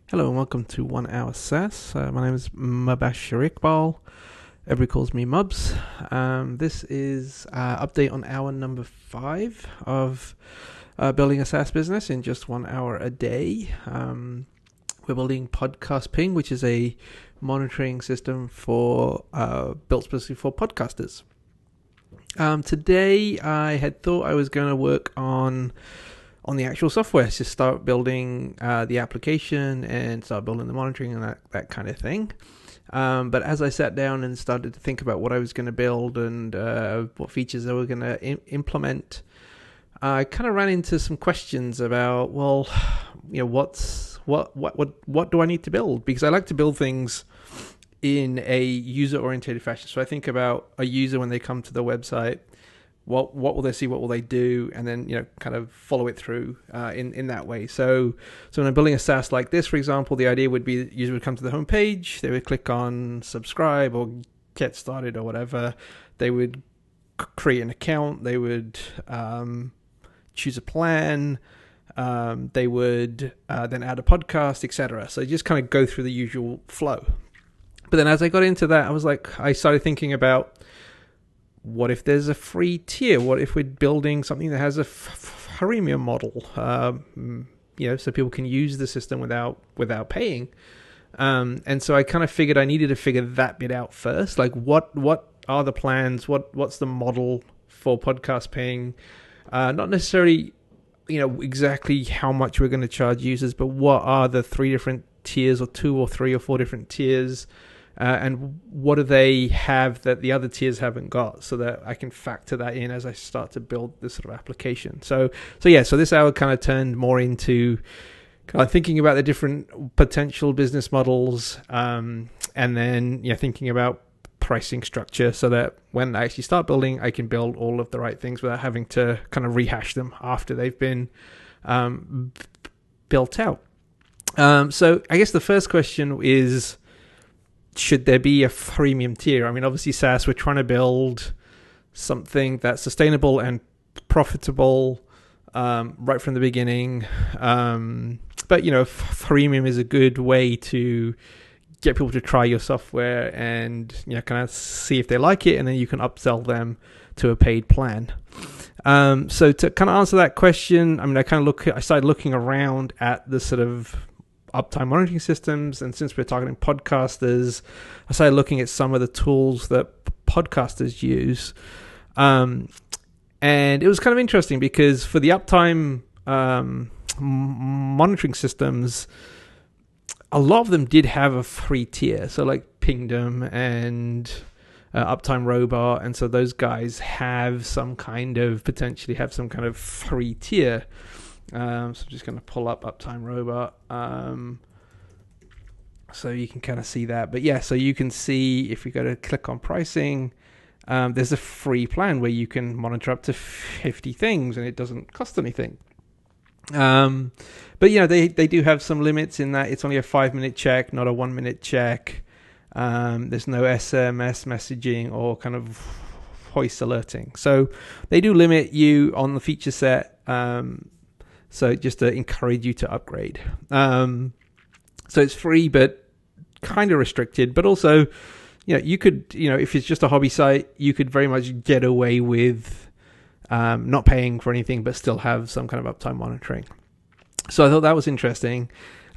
Hello and welcome to 1 Hour SaaS. My name is Mubashir Iqbal. Everybody calls me Mubs. This is update on hour number 5 of building a SaaS business in just 1 hour a day. We're building Podcast Ping, which is a monitoring system for built specifically for podcasters. Today I had thought I was going to work on the actual software, to start building the application and start building the monitoring and that kind of thing. But as I sat down and started to think about what I was going to build and what features I was going to implement, I kind of ran into some questions about, what do I need to build? Because I like to build things in a user-oriented fashion. So I think about a user when they come to the website. What will they see? What will they do? And then, kind of follow it through in that way. So when I'm building a SaaS like this, for example, the idea would be the user would come to the home page, they would click on subscribe or get started or whatever. They would create an account. They would choose a plan. They would then add a podcast, etc. So just kind of go through the usual flow. But then as I got into that, I started thinking about, what if there's a free tier? What if we're building something that has a freemium model? So people can use the system without paying. And so I kind of figured I needed to figure that bit out first. Like, what are the plans? What's the model for Podcast Ping? Not necessarily, exactly how much we're going to charge users, but what are the 3 different tiers, or 2 or 3 or 4 different tiers? And what do they have that the other tiers haven't got, so that I can factor that in as I start to build this sort of application. So this hour kind of turned more into kind of thinking about the different potential business models, and then thinking about pricing structure, so that when I actually start building, I can build all of the right things without having to kind of rehash them after they've been built out. So I guess the first question is, should there be a freemium tier? I mean, obviously SaaS, we're trying to build something that's sustainable and profitable right from the beginning. But freemium is a good way to get people to try your software and kind of see if they like it, and then you can upsell them to a paid plan. So to kind of answer that question, I mean, I started looking around at the sort of uptime monitoring systems, and since we're targeting podcasters, I started looking at some of the tools that podcasters use, and it was kind of interesting because for the uptime monitoring systems, a lot of them did have a free tier, so like Pingdom and Uptime Robot, and so those guys potentially have some kind of free tier. So I'm just going to pull up Uptime Robot, so you can kind of see that. But yeah, so you can see if you go to click on pricing, there's a free plan where you can monitor up to 50 things, and it doesn't cost anything. But they do have some limits in that it's only a 5-minute check, not a 1-minute check. There's no SMS messaging or kind of voice alerting, so they do limit you on the feature set. So just to encourage you to upgrade. So it's free, but kind of restricted. But also, you could, if it's just a hobby site, you could very much get away with not paying for anything, but still have some kind of uptime monitoring. So I thought that was interesting.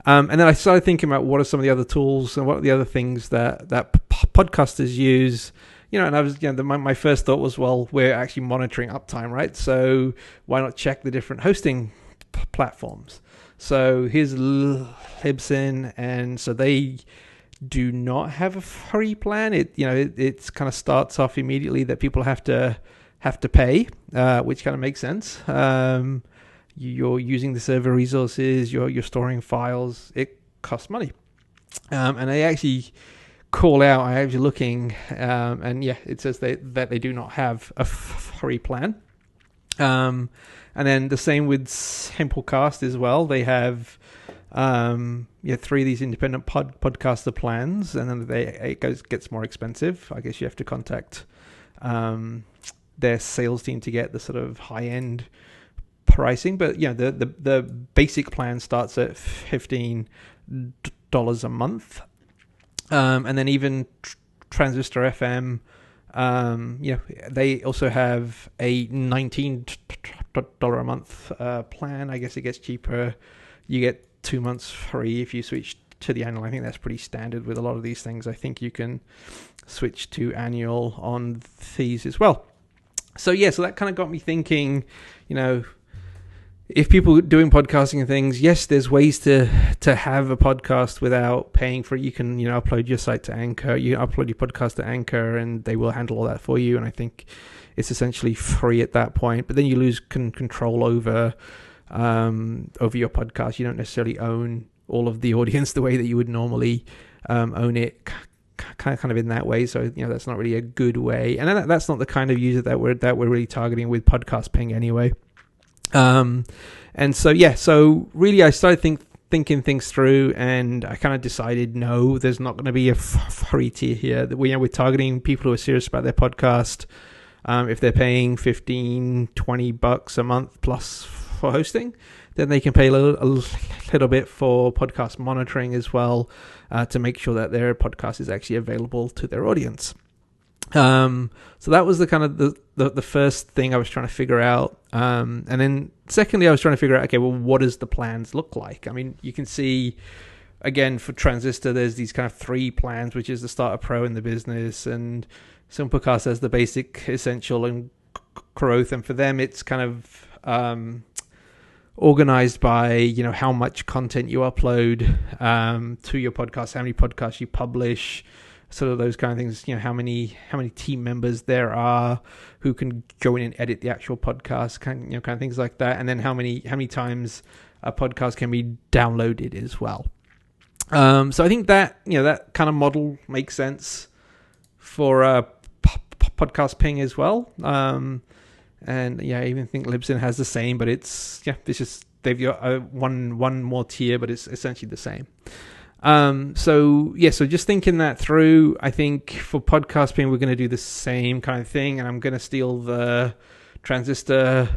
And then I started thinking about what are some of the other tools and what are the other things that podcasters use. And I was, my first thought was, well, we're actually monitoring uptime, right? So why not check the different hosting platforms? So here's Libsyn, and so they do not have a free plan. It's kind of starts off immediately that people have to pay, which kind of makes sense. You're using the server resources, you're storing files, it costs money, and they actually call out. I'm actually looking, and it says that they do not have a free plan. And then the same with Simplecast as well. They have 3 of these independent podcaster plans, and then it gets more expensive. I guess you have to contact their sales team to get the sort of high end pricing, but the basic plan starts at $15 a month, and then even Transistor FM, they also have a $19 a month plan. I guess it gets cheaper. You get 2 months free if you switch to the annual. I think that's pretty standard with a lot of these things. I think you can switch to annual on these as well. So that kind of got me thinking, if people are doing podcasting and things, yes, there's ways to have a podcast without paying for it. You can, upload your site to Anchor. You upload your podcast to Anchor, and they will handle all that for you. And I think it's essentially free at that point. But then you lose control over your podcast. You don't necessarily own all of the audience the way that you would normally own it. Kind of in that way, so that's not really a good way, and that's not the kind of user that we're really targeting with podcast ping anyway. And so really I started thinking things through, and I kind of decided no, there's not going to be a free tier here. That we're targeting people who are serious about their podcast. If they're paying $15-20 a month plus for hosting, then they can pay a little bit for podcast monitoring as well, to make sure that their podcast is actually available to their audience. So that was the kind of the first thing I was trying to figure out. And then secondly, I was trying to figure out, okay, well, what does the plans look like? I mean, you can see, again, for Transistor, there's these kind of 3 plans, which is the Starter Pro and the Business, and Simplecast has the Basic, Essential, and Growth. And for them, it's kind of organized by how much content you upload to your podcast, how many podcasts you publish, sort of those kind of things. How many team members there are who can go in and edit the actual podcast, kind of things like that, and then how many times a podcast can be downloaded as well. So I think that that kind of model makes sense for podcast ping as well. And I even think Libsyn has the same, but it's just they've got one more tier, but it's essentially the same. So just thinking that through, I think for podcast ping we're going to do the same kind of thing, and I'm going to steal the Transistor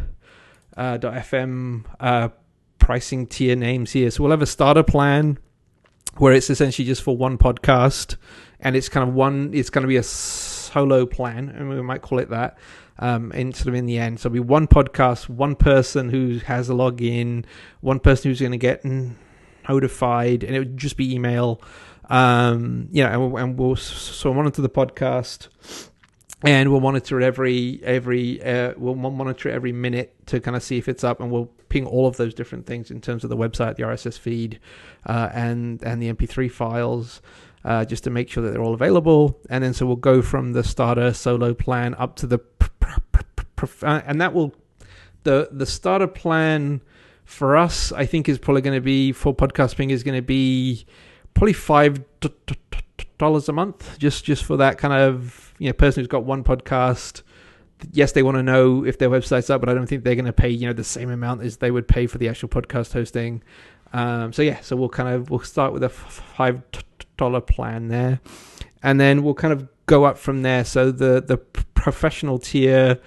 .fm pricing tier names here. So we'll have a starter plan where it's essentially just for one podcast, and it's kind of it's going to be a solo plan, and we might call it that. In the end, so it'll be one podcast, one person who has a login, one person who's going to get notified, and it would just be email. And we'll monitor the podcast, and we'll monitor it we'll monitor it every minute to kind of see if it's up, and we'll ping all of those different things in terms of the website, the RSS feed, and the MP3 files. Just to make sure that they're all available, and then so we'll go from the starter solo plan up to the and that will the starter plan for us, I think, is probably going to be for podcast ping is going to be probably $5 a month, just for that kind of person who's got one podcast. Yes, they want to know if their website's up, but I don't think they're going to pay the same amount as they would pay for the actual podcast hosting. So we'll start with a $5 plan there, and then we'll kind of go up from there. So the professional tier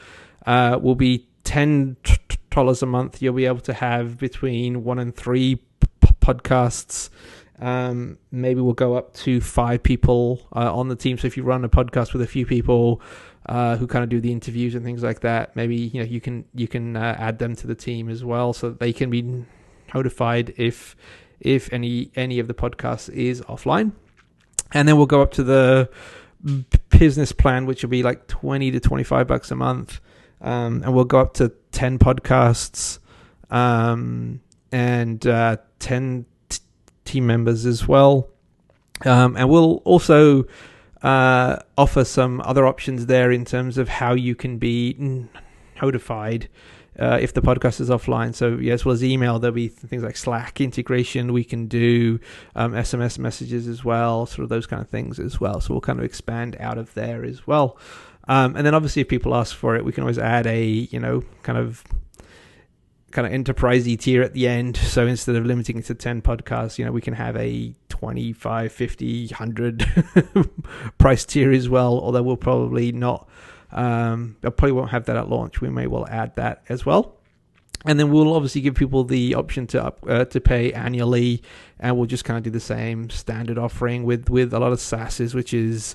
will be $10 a month. You'll be able to have between 1 and 3 podcasts. Maybe we'll go up to 5 people on the team. So if you run a podcast with a few people who kind of do the interviews and things like that, maybe you can add them to the team as well, so that they can be notified if any of the podcasts is offline. And then we'll go up to the business plan, which will be like $20 to $25 a month, and we'll go up to 10 podcasts and 10 team members as well. And we'll also offer some other options there in terms of how you can be notified if the podcast is offline. So as well as email, there'll be things like Slack integration. We can do SMS messages as well, sort of those kind of things as well. So we'll kind of expand out of there as well. And then obviously if people ask for it, we can always add a kind of enterprisey tier at the end. So instead of limiting it to 10 podcasts, we can have a 25, 50, 100 price tier as well, although we'll probably not I probably won't have that at launch. We may well add that as well. And then we'll obviously give people the option to pay annually, and we'll just kind of do the same standard offering with a lot of SaaSes, which is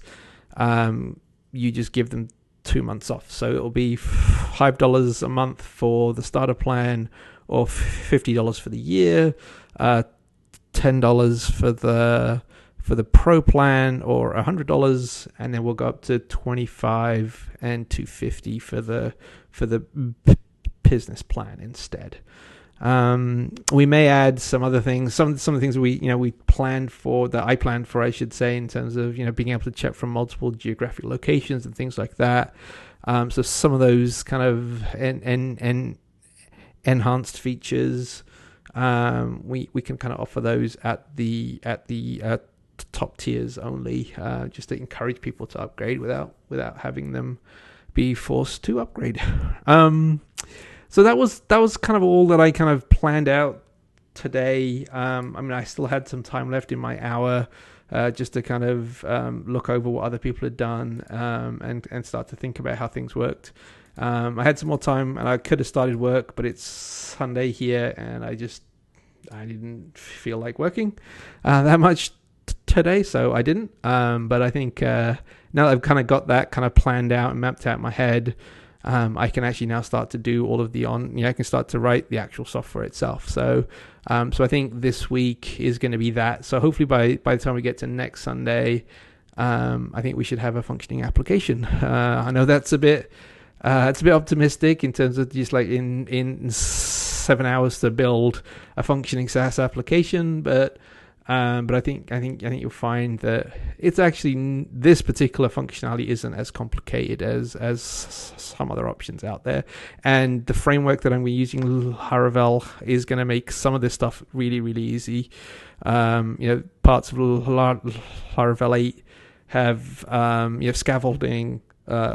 you just give them 2 months off. So it'll be $5 a month for the starter plan, or $50 for the year, $10 for the pro plan, or $100, and then we'll go up to $25 and $250 for the business plan instead. We may add some other things, some of the things we planned for, that I planned for, I should say, in terms of being able to check from multiple geographic locations and things like that. So some of those kind of enhanced features, we can kind of offer those at the top tiers only, just to encourage people to upgrade without having them be forced to upgrade. So that was kind of all that I kind of planned out today. I still had some time left in my hour, just to kind of look over what other people had done, and start to think about how things worked. I had some more time, and I could have started work, but it's Sunday here, and I didn't feel like working that much today, so I didn't. But I think now that I've kind of got that kind of planned out and mapped out in my head, I can actually now start to do all of I can start to write the actual software itself. So I think this week is going to be that. So hopefully by the time we get to next Sunday, I think we should have a functioning application. I know that's a bit optimistic in terms of just like in 7 hours to build a functioning SaaS application, but I think you'll find that it's actually, this particular functionality isn't as complicated as some other options out there, and the framework that I'm using, Laravel, is going to make some of this stuff really, really easy. Parts of Laravel 8 have scaffolding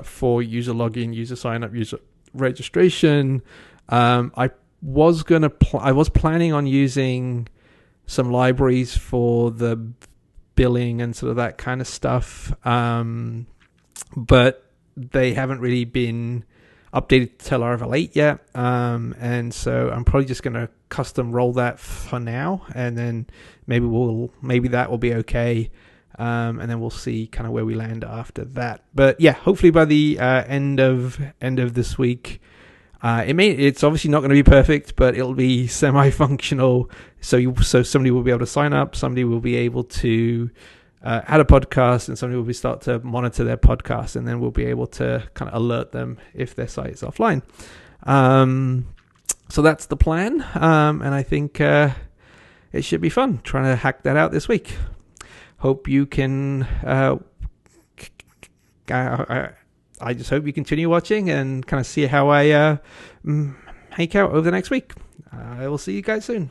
for user login, user sign up, user registration. I was planning on using some libraries for the billing and sort of that kind of stuff, but they haven't really been updated to Laravel 8 yet, and so I'm probably just going to custom roll that for now, and then maybe that will be okay, and then we'll see kind of where we land after that. But yeah, hopefully by the end of this week, it's obviously not going to be perfect, but it'll be semi-functional. So somebody will be able to sign up, somebody will be able to add a podcast, and somebody will start to monitor their podcast, and then we'll be able to kind of alert them if their site is offline. So that's the plan, and I think it should be fun trying to hack that out this week. Hope you can. I just hope you continue watching and kind of see how I make out over the next week. I will see you guys soon.